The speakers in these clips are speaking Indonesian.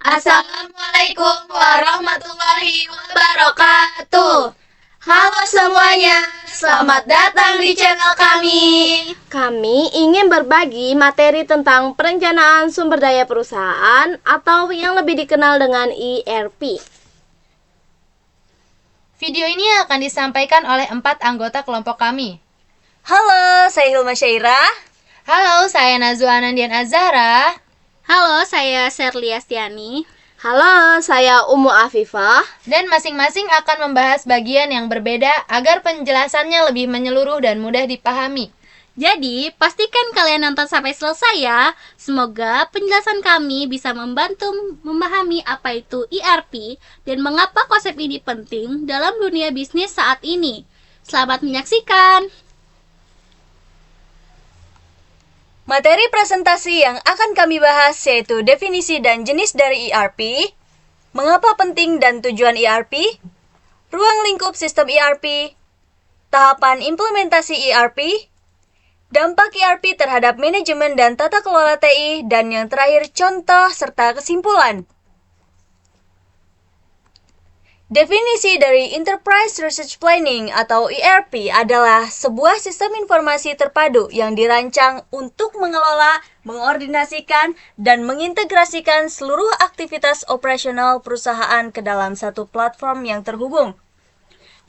Assalamualaikum warahmatullahi wabarakatuh. Halo semuanya, selamat datang di channel kami. Kami ingin berbagi materi tentang perencanaan sumber daya perusahaan atau yang lebih dikenal dengan ERP. Video ini akan disampaikan oleh 4 anggota kelompok kami. Halo, saya Hilma Syairah. Halo, saya Nazwa Anandian Azhara. Halo, saya Sherly Astiani. Halo, saya Umu Afifah. Dan masing-masing akan membahas bagian yang berbeda agar penjelasannya lebih menyeluruh dan mudah dipahami. Jadi, pastikan kalian nonton sampai selesai ya. Semoga penjelasan kami bisa membantu memahami apa itu ERP dan mengapa konsep ini penting dalam dunia bisnis saat ini. Selamat menyaksikan! Materi presentasi yang akan kami bahas yaitu definisi dan jenis dari ERP, mengapa penting dan tujuan ERP, ruang lingkup sistem ERP, tahapan implementasi ERP, dampak ERP terhadap manajemen dan tata kelola TI, dan yang terakhir contoh serta kesimpulan. Definisi dari Enterprise Resource Planning atau ERP adalah sebuah sistem informasi terpadu yang dirancang untuk mengelola, mengordinasikan, dan mengintegrasikan seluruh aktivitas operasional perusahaan ke dalam satu platform yang terhubung.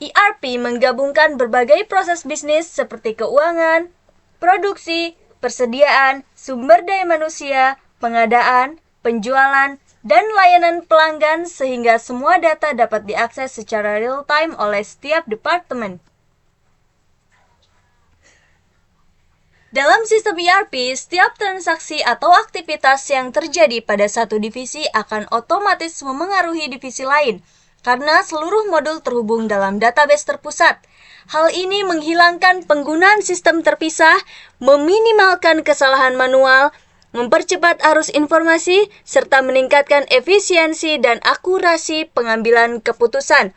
ERP menggabungkan berbagai proses bisnis seperti keuangan, produksi, persediaan, sumber daya manusia, pengadaan, penjualan, dan layanan pelanggan sehingga semua data dapat diakses secara real-time oleh setiap departemen. Dalam sistem ERP, setiap transaksi atau aktivitas yang terjadi pada satu divisi akan otomatis memengaruhi divisi lain, karena seluruh modul terhubung dalam database terpusat. Hal ini menghilangkan penggunaan sistem terpisah, meminimalkan kesalahan manual, mempercepat arus informasi, serta meningkatkan efisiensi dan akurasi pengambilan keputusan.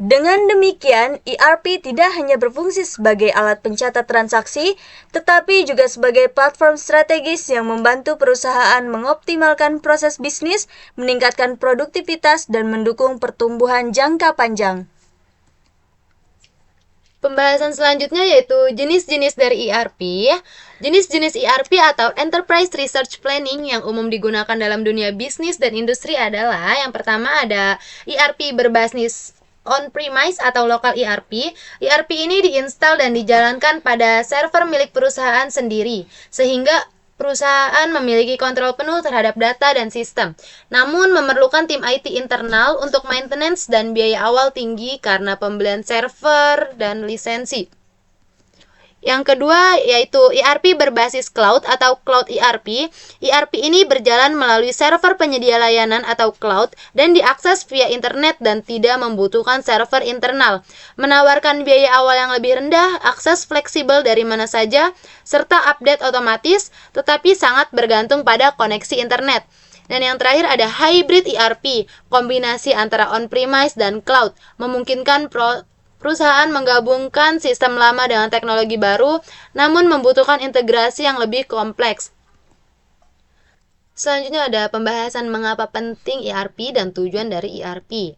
Dengan demikian, ERP tidak hanya berfungsi sebagai alat pencatat transaksi, tetapi juga sebagai platform strategis yang membantu perusahaan mengoptimalkan proses bisnis, meningkatkan produktivitas, dan mendukung pertumbuhan jangka panjang. Pembahasan selanjutnya yaitu jenis-jenis dari ERP. Jenis-jenis ERP atau Enterprise Resource Planning yang umum digunakan dalam dunia bisnis dan industri adalah yang pertama ada ERP berbasis on-premise atau local ERP. ERP ini diinstal dan dijalankan pada server milik perusahaan sendiri, sehingga perusahaan memiliki kontrol penuh terhadap data dan sistem. Namun memerlukan tim IT internal untuk maintenance dan biaya awal tinggi karena pembelian server dan lisensi. Yang kedua yaitu ERP berbasis cloud atau cloud ERP. ERP ini berjalan melalui server penyedia layanan atau cloud dan diakses via internet dan tidak membutuhkan server internal. Menawarkan biaya awal yang lebih rendah, akses fleksibel dari mana saja, serta update otomatis, tetapi sangat bergantung pada koneksi internet. Dan yang terakhir ada hybrid ERP, kombinasi antara on-premise dan cloud, memungkinkan perusahaan menggabungkan sistem lama dengan teknologi baru, namun membutuhkan integrasi yang lebih kompleks. Selanjutnya ada pembahasan mengapa penting ERP dan tujuan dari ERP.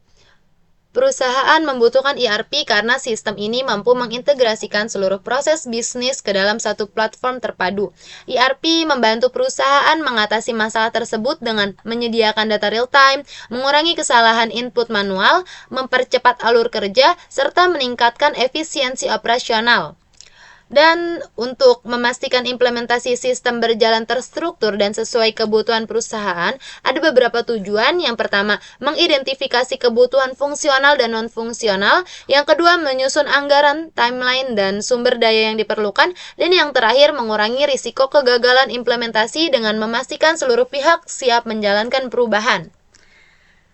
Perusahaan membutuhkan ERP karena sistem ini mampu mengintegrasikan seluruh proses bisnis ke dalam satu platform terpadu. ERP membantu perusahaan mengatasi masalah tersebut dengan menyediakan data real-time, mengurangi kesalahan input manual, mempercepat alur kerja, serta meningkatkan efisiensi operasional. Dan untuk memastikan implementasi sistem berjalan terstruktur dan sesuai kebutuhan perusahaan, ada beberapa tujuan. Yang pertama, mengidentifikasi kebutuhan fungsional dan non-fungsional. Yang kedua, menyusun anggaran, timeline, dan sumber daya yang diperlukan. Dan yang terakhir, mengurangi risiko kegagalan implementasi dengan memastikan seluruh pihak siap menjalankan perubahan.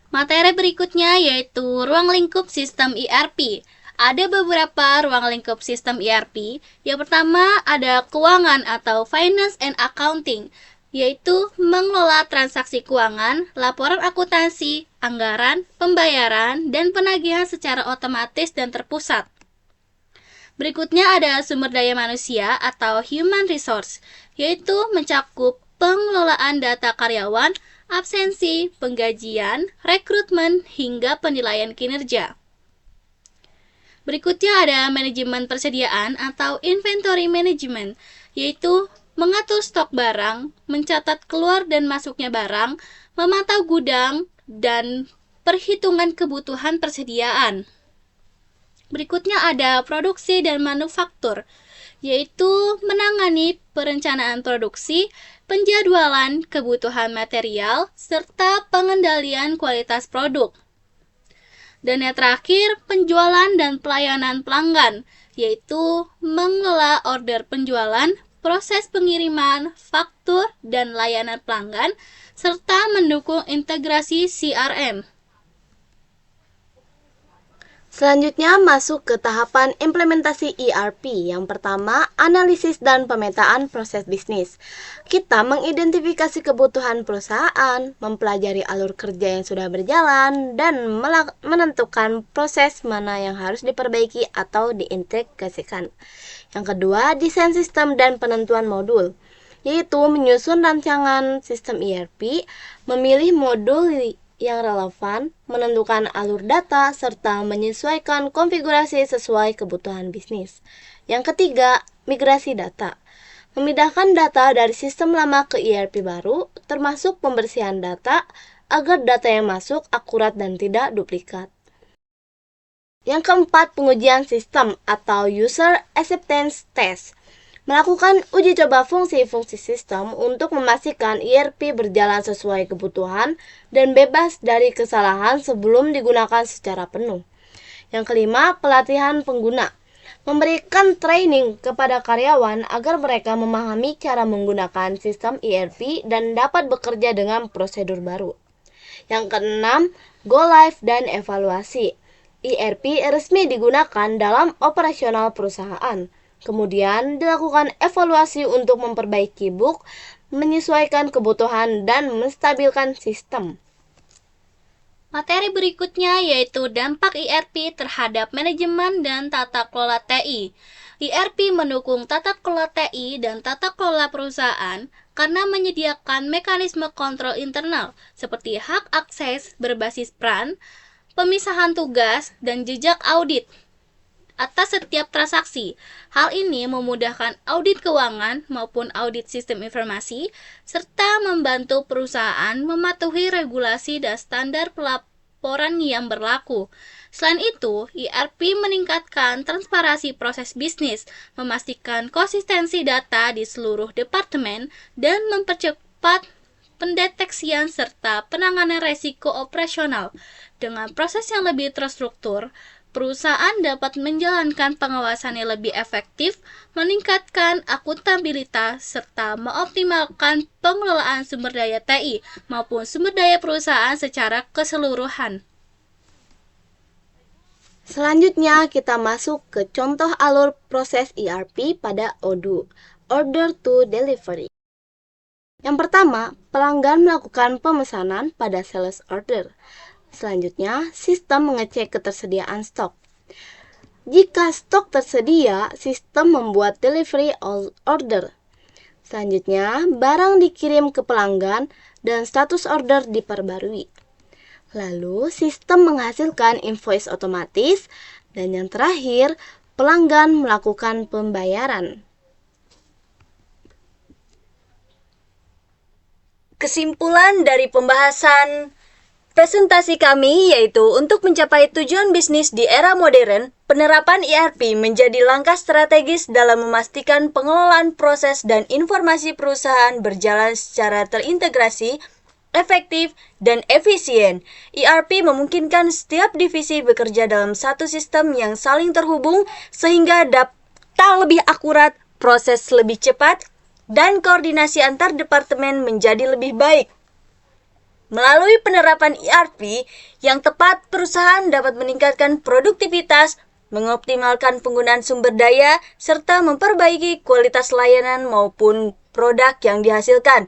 Materi berikutnya yaitu ruang lingkup sistem ERP. Ada beberapa ruang lingkup sistem ERP. Yang pertama ada keuangan atau finance and accounting, yaitu mengelola transaksi keuangan, laporan akuntansi, anggaran, pembayaran, dan penagihan secara otomatis dan terpusat. Berikutnya ada sumber daya manusia atau human resource, yaitu mencakup pengelolaan data karyawan, absensi, penggajian, rekrutmen, hingga penilaian kinerja. Berikutnya ada manajemen persediaan atau inventory management, yaitu mengatur stok barang, mencatat keluar dan masuknya barang, memantau gudang, dan perhitungan kebutuhan persediaan. Berikutnya ada produksi dan manufaktur, yaitu menangani perencanaan produksi, penjadwalan kebutuhan material, serta pengendalian kualitas produk. Dan yang terakhir, penjualan dan pelayanan pelanggan, yaitu mengelola order penjualan, proses pengiriman, faktur, dan layanan pelanggan, serta mendukung integrasi CRM. Selanjutnya masuk ke tahapan implementasi ERP. Yang pertama, analisis dan pemetaan proses bisnis. Kita mengidentifikasi kebutuhan perusahaan, mempelajari alur kerja yang sudah berjalan, dan menentukan proses mana yang harus diperbaiki atau diintegrasikan. Yang kedua, desain sistem dan penentuan modul, yaitu menyusun rancangan sistem ERP, memilih modul yang relevan, menentukan alur data, serta menyesuaikan konfigurasi sesuai kebutuhan bisnis. Yang ketiga, migrasi data. Memindahkan data dari sistem lama ke ERP baru, termasuk pembersihan data, agar data yang masuk akurat dan tidak duplikat. Yang keempat, pengujian sistem atau User Acceptance Test. Melakukan uji coba fungsi-fungsi sistem untuk memastikan ERP berjalan sesuai kebutuhan dan bebas dari kesalahan sebelum digunakan secara penuh. Yang kelima, pelatihan pengguna. Memberikan training kepada karyawan agar mereka memahami cara menggunakan sistem ERP dan dapat bekerja dengan prosedur baru. Yang keenam, go live dan evaluasi. ERP resmi digunakan dalam operasional perusahaan. Kemudian dilakukan evaluasi untuk memperbaiki bug, menyesuaikan kebutuhan, dan menstabilkan sistem. Materi berikutnya yaitu dampak ERP terhadap manajemen dan tata kelola TI. ERP mendukung tata kelola TI dan tata kelola perusahaan karena menyediakan mekanisme kontrol internal seperti hak akses berbasis peran, pemisahan tugas, dan jejak audit atas setiap transaksi. Hal ini memudahkan audit keuangan maupun audit sistem informasi, serta membantu perusahaan mematuhi regulasi dan standar pelaporan yang berlaku. Selain itu, ERP meningkatkan transparansi proses bisnis, memastikan konsistensi data di seluruh departemen, dan mempercepat pendeteksian serta penanganan resiko operasional. Dengan proses yang lebih terstruktur, perusahaan dapat menjalankan pengawasan yang lebih efektif, meningkatkan akuntabilitas, serta mengoptimalkan pengelolaan sumber daya TI maupun sumber daya perusahaan secara keseluruhan. Selanjutnya kita masuk ke contoh alur proses ERP pada ODO, Order to Delivery. Yang pertama, pelanggan melakukan pemesanan pada sales order. Selanjutnya, sistem mengecek ketersediaan stok. Jika stok tersedia, sistem membuat delivery order. Selanjutnya, barang dikirim ke pelanggan dan status order diperbarui. Lalu, sistem menghasilkan invoice otomatis. Dan yang terakhir, pelanggan melakukan pembayaran. Kesimpulan dari pembahasan presentasi kami yaitu untuk mencapai tujuan bisnis di era modern, penerapan ERP menjadi langkah strategis dalam memastikan pengelolaan proses dan informasi perusahaan berjalan secara terintegrasi, efektif, dan efisien. ERP memungkinkan setiap divisi bekerja dalam satu sistem yang saling terhubung sehingga data lebih akurat, proses lebih cepat, dan koordinasi antar departemen menjadi lebih baik. Melalui penerapan ERP yang tepat, perusahaan dapat meningkatkan produktivitas, mengoptimalkan penggunaan sumber daya, serta memperbaiki kualitas layanan maupun produk yang dihasilkan.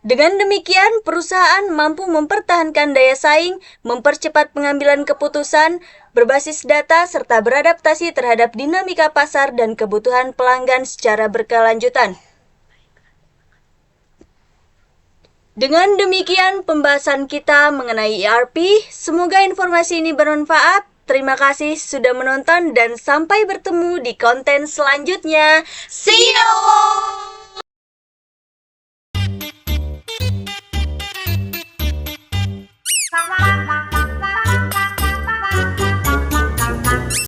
Dengan demikian, perusahaan mampu mempertahankan daya saing, mempercepat pengambilan keputusan, berbasis data, serta beradaptasi terhadap dinamika pasar dan kebutuhan pelanggan secara berkelanjutan. Dengan demikian pembahasan kita mengenai ERP, semoga informasi ini bermanfaat. Terima kasih sudah menonton dan sampai bertemu di konten selanjutnya. See you!